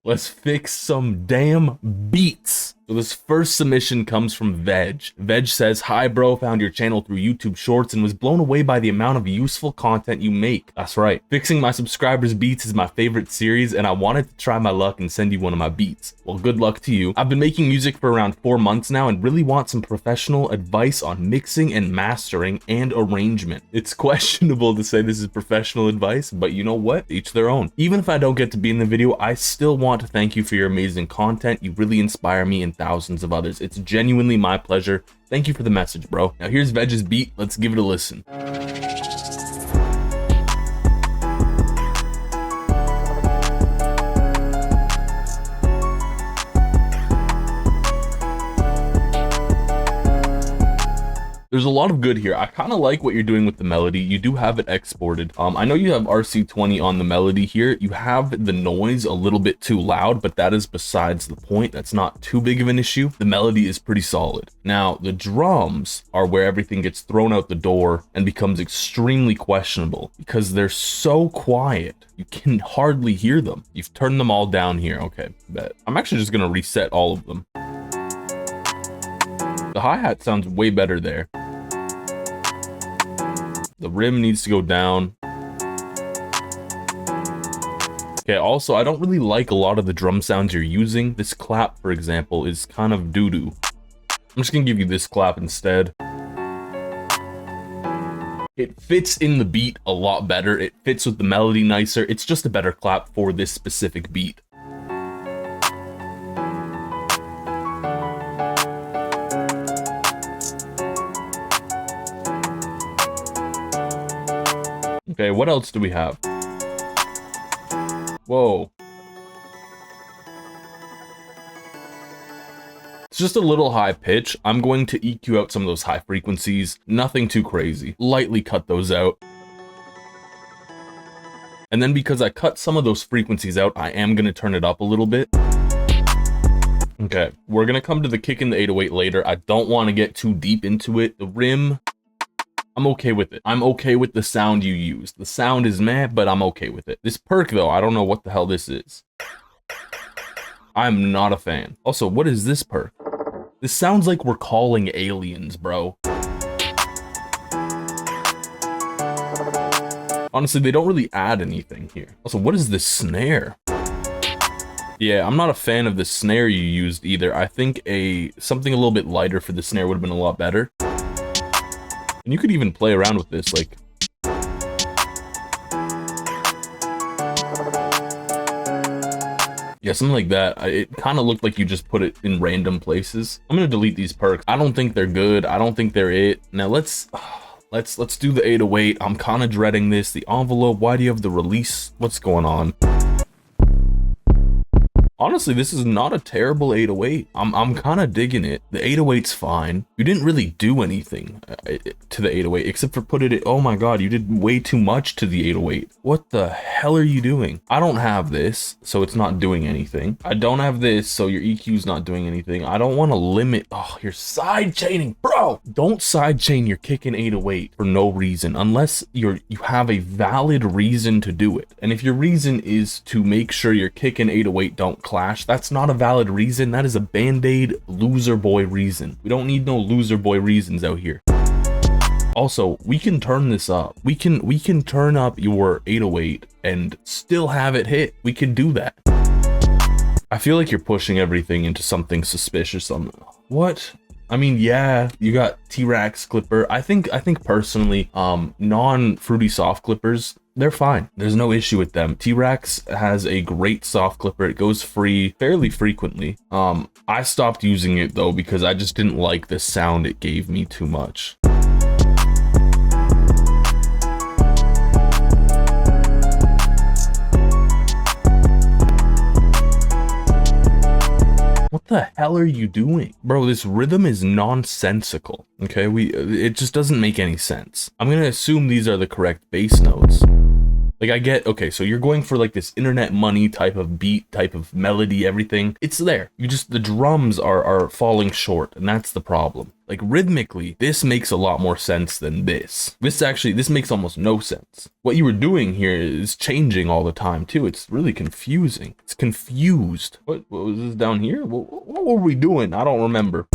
Let's fix some damn beats. So this first submission comes from Veg. Veg says, "Hi bro, found your channel through YouTube Shorts and was blown away by the amount of useful content you make." That's right. Fixing my subscribers' beats is my favorite series and I wanted to try my luck and send you one of my beats. Well, good luck to you. I've been making music for around 4 months now and really want some professional advice on mixing and mastering and arrangement. It's questionable to say this is professional advice, but you know what? Each their own. Even if I don't get to be in the video, I still want to thank you for your amazing content. You really inspire me and thousands of others. It's genuinely my pleasure. Thank you for the message, bro. Now here's Veg's beat. Let's give it a listen. There's a lot of good here. I kind of like what you're doing with the melody. You do have it exported. I know you have RC20 on the melody here. You have the noise a little bit too loud, but that is besides the point. That's not too big of an issue. The melody is pretty solid. Now, the drums are where everything gets thrown out the door and becomes extremely questionable because they're so quiet. You can hardly hear them. You've turned them all down here. Okay, bet. I'm actually just gonna reset all of them. The hi-hat sounds way better there. The rim needs to go down. Okay, also, I don't really like a lot of the drum sounds you're using. This clap, for example, is kind of doo-doo. I'm just gonna give you this clap instead. It fits in the beat a lot better. It fits with the melody nicer. It's just a better clap for this specific beat. Okay, what else do we have? Whoa. It's just a little high pitch. I'm going to EQ out some of those high frequencies. Nothing too crazy. Lightly cut those out. And then because I cut some of those frequencies out, I am going to turn it up a little bit. Okay, we're going to come to the kick in the 808 later. I don't want to get too deep into it. The rim, I'm okay with it. I'm okay with the sound you use. The sound is meh, but I'm okay with it. This perk though, I don't know what the hell this is. I'm not a fan. Also, what is this perk? This sounds like we're calling aliens, bro. Honestly, they don't really add anything here. Also, what is this snare? Yeah, I'm not a fan of the snare you used either. I think something a little bit lighter for the snare would have been a lot better. And you could even play around with this, like... Yeah, something like that. It kind of looked like you just put it in random places. I'm gonna delete these perks. I don't think they're good. I don't think they're it. Now let's do the 808. I'm kind of dreading this. The envelope, why do you have the release? What's going on? Honestly, this is not a terrible 808. I'm kind of digging it. The 808's fine. You didn't really do anything to the 808 except for put it in. Oh my god, you did way too much to the 808. What the hell are you doing? I don't have this, so it's not doing anything. I don't have this, so your EQ's not doing anything. I don't want to limit. Oh, you're side chaining, bro. Don't side chain your kick in 808 for no reason unless you have a valid reason to do it. And if your reason is to make sure your kick in 808 don't clash, that's not a valid reason. That is a band-aid loser boy reason. We don't need no loser boy reasons out here. Also, we can turn this up. We can turn up your 808 and still have it hit. We can do that. I feel like you're pushing everything into something suspicious on what? I mean, yeah, you got T-Rax clipper. I think personally, non-fruity soft clippers, they're fine. There's no issue with them. T-Rax has a great soft clipper. It goes free fairly frequently. I stopped using it though because I just didn't like the sound it gave me too much. What the hell are you doing? Bro, this rhythm is nonsensical. Okay, it just doesn't make any sense. I'm gonna assume these are the correct bass notes. Like I get, okay, so you're going for like this internet money type of beat, type of melody, everything. It's there. You just, the drums are falling short, and that's the problem. Like rhythmically, this makes a lot more sense than this. This makes almost no sense. What you were doing here is changing all the time too. It's really confusing. It's confused. What was this down here? What were we doing? I don't remember.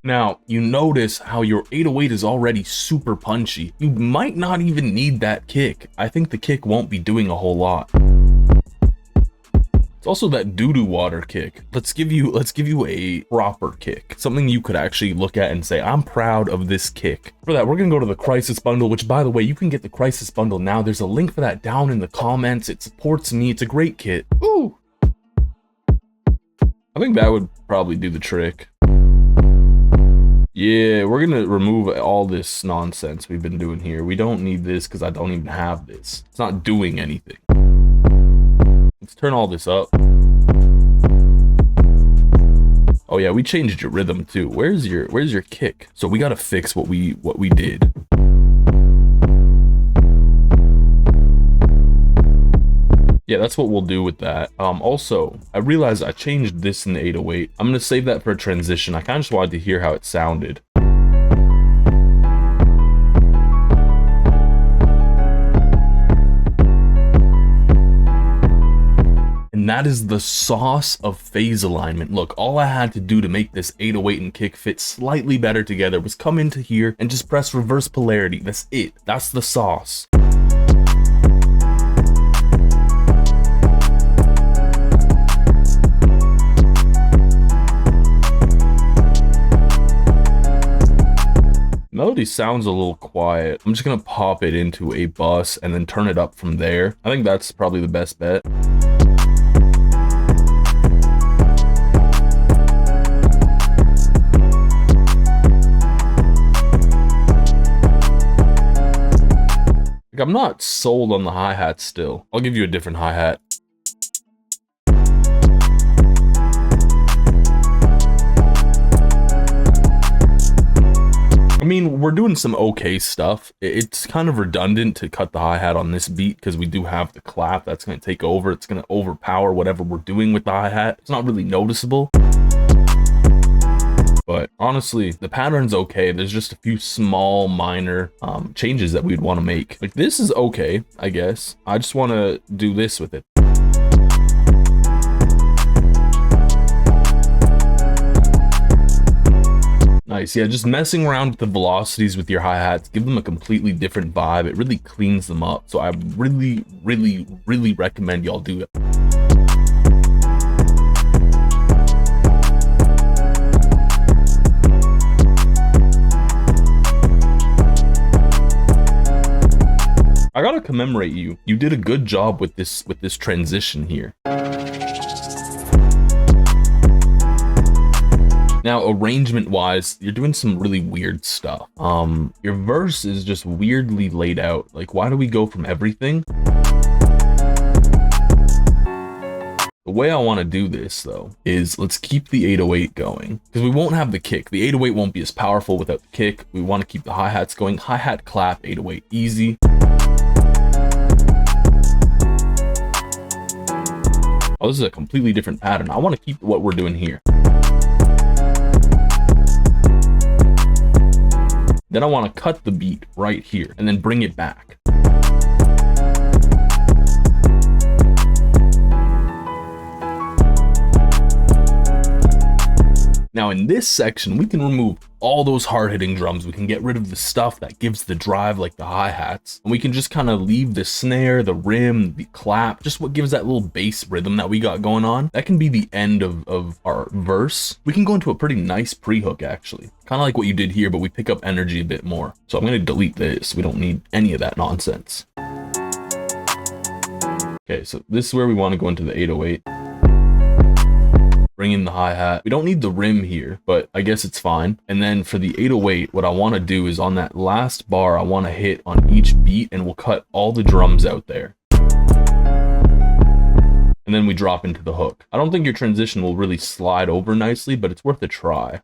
Now, you notice how your 808 is already super punchy. You might not even need that kick. I think the kick won't be doing a whole lot. It's also that doo-doo water kick. Let's give you a proper kick. Something you could actually look at and say, I'm proud of this kick. For that, we're gonna go to the Crisis Bundle, which by the way, you can get the Crisis Bundle now. There's a link for that down in the comments. It supports me. It's a great kit. Ooh. I think that would probably do the trick. Yeah, we're gonna remove all this nonsense we've been doing here. We don't need this because I don't even have this. It's not doing anything. Let's turn all this up. Oh yeah, we changed your rhythm too. Where's your kick? So we gotta fix what we did. Yeah, that's what we'll do with that. Also, I realized I changed this in the 808. I'm gonna save that for a transition. I kind of just wanted to hear how it sounded. And that is the sauce of phase alignment. Look, all I had to do to make this 808 and kick fit slightly better together was come into here and just press reverse polarity. That's it. That's the sauce. Melody sounds a little quiet. I'm just gonna pop it into a bus and then turn it up from there. I think that's probably the best bet. Like, I'm not sold on the hi-hat still. I'll give you a different hi-hat. I mean, we're doing some okay stuff. It's kind of redundant to cut the hi-hat on this beat because we do have the clap that's going to take over. It's going to overpower whatever we're doing with the hi-hat. It's not really noticeable. But honestly, the pattern's okay. There's just a few small, minor changes that we'd want to make. Like, this is okay, I guess. I just want to do this with it. Nice, yeah, just messing around with the velocities with your hi-hats, give them a completely different vibe. It really cleans them up. So I really, really, really recommend y'all do it. I gotta commemorate you. You did a good job with this transition here. Now, arrangement-wise, you're doing some really weird stuff. Your verse is just weirdly laid out. Like, why do we go from everything? The way I want to do this, though, is let's keep the 808 going. Because we won't have the kick. The 808 won't be as powerful without the kick. We want to keep the hi-hats going. Hi-hat, clap, 808, easy. Oh, this is a completely different pattern. I want to keep what we're doing here. Then I want to cut the beat right here and then bring it back. Now in this section, we can remove all those hard-hitting drums. We can get rid of the stuff that gives the drive, like the hi-hats. And we can just kind of leave the snare, the rim, the clap, just what gives that little bass rhythm that we got going on. That can be the end of our verse. We can go into a pretty nice pre-hook, actually. Kind of like what you did here, but we pick up energy a bit more. So I'm going to delete this. We don't need any of that nonsense. Okay, so this is where we want to go into the 808. bring in the hi-hat. We don't need the rim here, but I guess it's fine. And then for the 808, what I want to do is on that last bar, I want to hit on each beat, and we'll cut all the drums out there. And then we drop into the hook. I don't think your transition will really slide over nicely, but it's worth a try.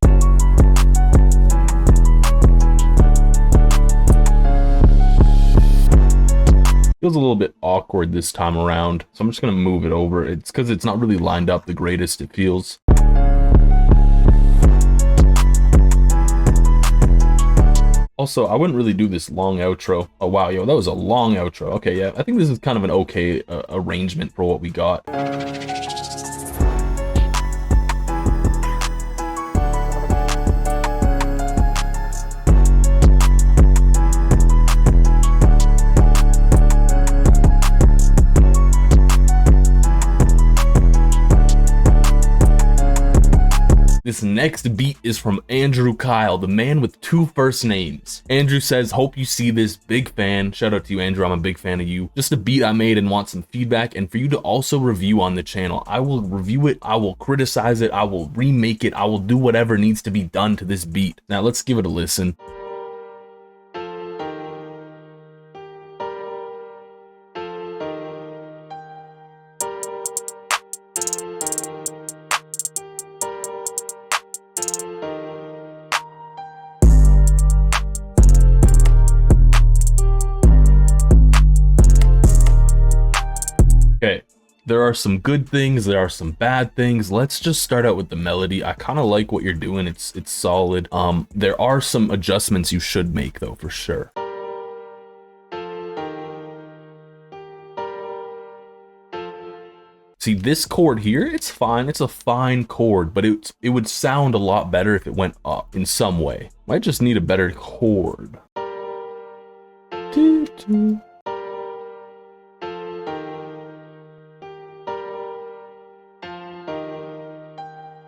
Feels a little bit awkward this time around, so I'm just gonna move it over. It's because it's not really lined up the greatest, it feels. Also, I wouldn't really do this long outro. Oh wow, yo, that was a long outro. Okay, yeah, I think this is kind of an okay arrangement for what we got. This next beat is from Andrew Kyle, the man with 2 first names. Andrew says, hope you see this, big fan. Shout out to you, Andrew, I'm a big fan of you. Just a beat I made and want some feedback, and for you to also review on the channel. I will review it, I will criticize it, I will remake it, I will do whatever needs to be done to this beat. Now let's give it a listen. Okay, there are some good things, there are some bad things. Let's just start out with the melody. I kind of like what you're doing, it's solid. There are some adjustments you should make though, for sure. See, this chord here, it's fine, it's a fine chord, but it would sound a lot better if it went up in some way. Might just need a better chord.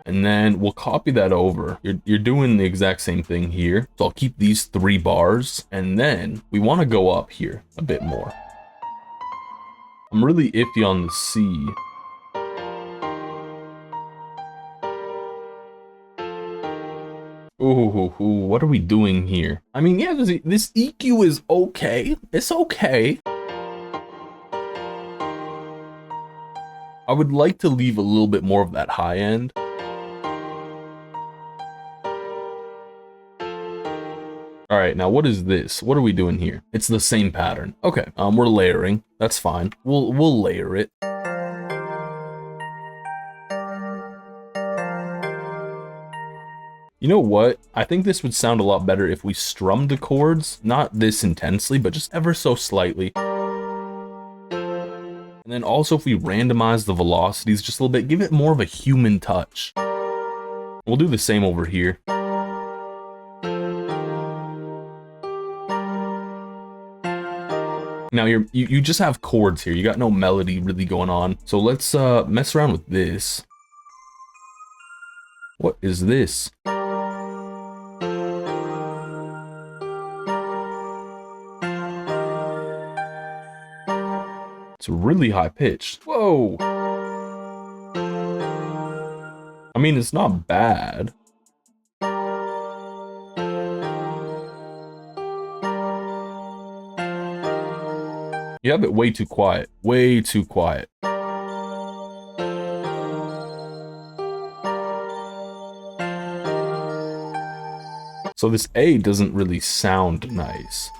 And then we'll copy that over. You're doing the exact same thing here. So I'll keep these 3 bars, and then we want to go up here a bit more. I'm really iffy on the C. Ooh, what are we doing here? I mean, yeah, this EQ is okay. It's okay. I would like to leave a little bit more of that high end. All right, now what is this? What are we doing here? It's the same pattern. Okay, we're layering. That's fine. We'll layer it. You know what? I think this would sound a lot better if we strummed the chords, not this intensely, but just ever so slightly. And then also if we randomize the velocities just a little bit, give it more of a human touch. We'll do the same over here. Now you just have chords here. You got no melody really going on. So let's mess around with this. What is this? It's really high pitched. Whoa. I mean, it's not bad. You have it way too quiet. Way too quiet. So this A doesn't really sound nice.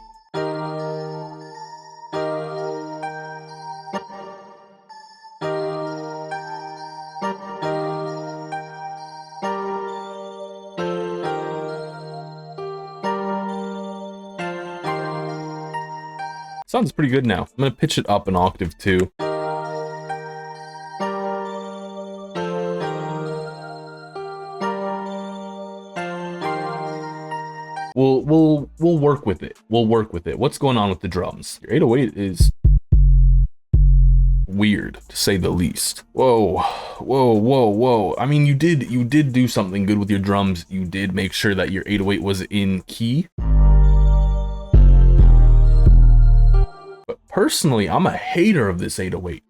Sounds pretty good now. I'm gonna pitch it up an octave too. We'll work with it. We'll work with it. What's going on with the drums? Your 808 is weird, to say the least. Whoa, whoa, whoa, whoa. I mean, you did do something good with your drums. You did make sure that your 808 was in key. But personally, I'm a hater of this 808.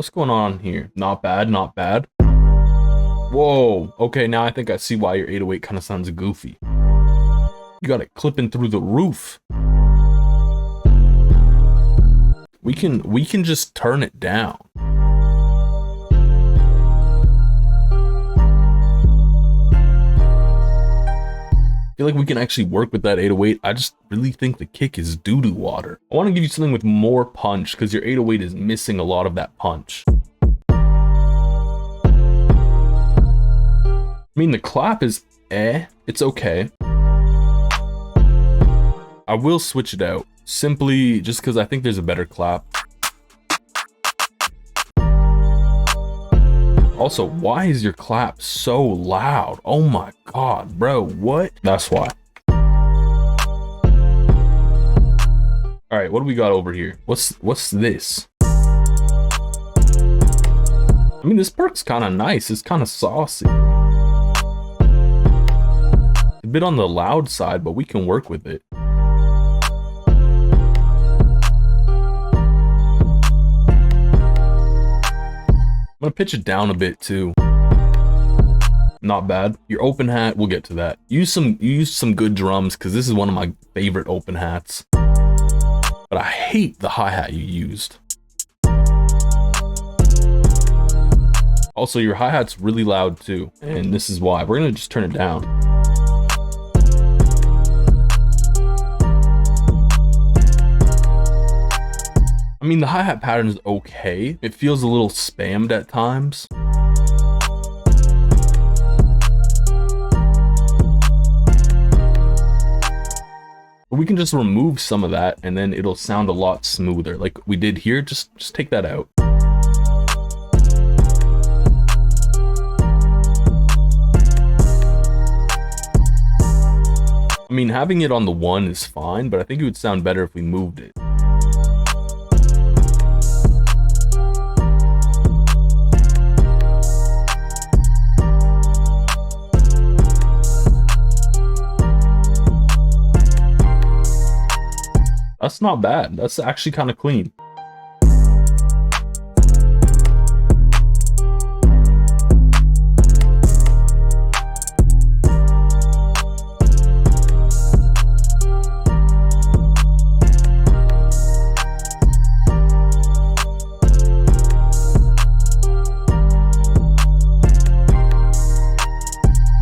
What's going on here? Not bad, not bad. Whoa, okay, now I think I see why your 808 kind of sounds goofy. You got it clipping through the roof. We can just turn it down. I feel like we can actually work with that 808. I just really think the kick is doo-doo water. I want to give you something with more punch because your 808 is missing a lot of that punch. I mean, the clap is it's okay. I will switch it out simply just because I think there's a better clap. Also, why is your clap so loud? Oh my god, bro, what? That's why. All right, what do we got over here? What's this? I mean, this perk's kind of nice. It's kind of saucy. A bit on the loud side, but we can work with it. I'm gonna pitch it down a bit too. Not bad. Your open hat, we'll get to that. Use some good drums because this is one of my favorite open hats. But I hate the hi-hat you used. Also, your hi-hat's really loud too, and this is why. We're gonna just turn it down. I mean, the hi-hat pattern is okay. It feels a little spammed at times. But we can just remove some of that and then it'll sound a lot smoother. Like we did here, just take that out. I mean, having it on the 1 is fine, but I think it would sound better if we moved it. That's not bad. That's actually kind of clean.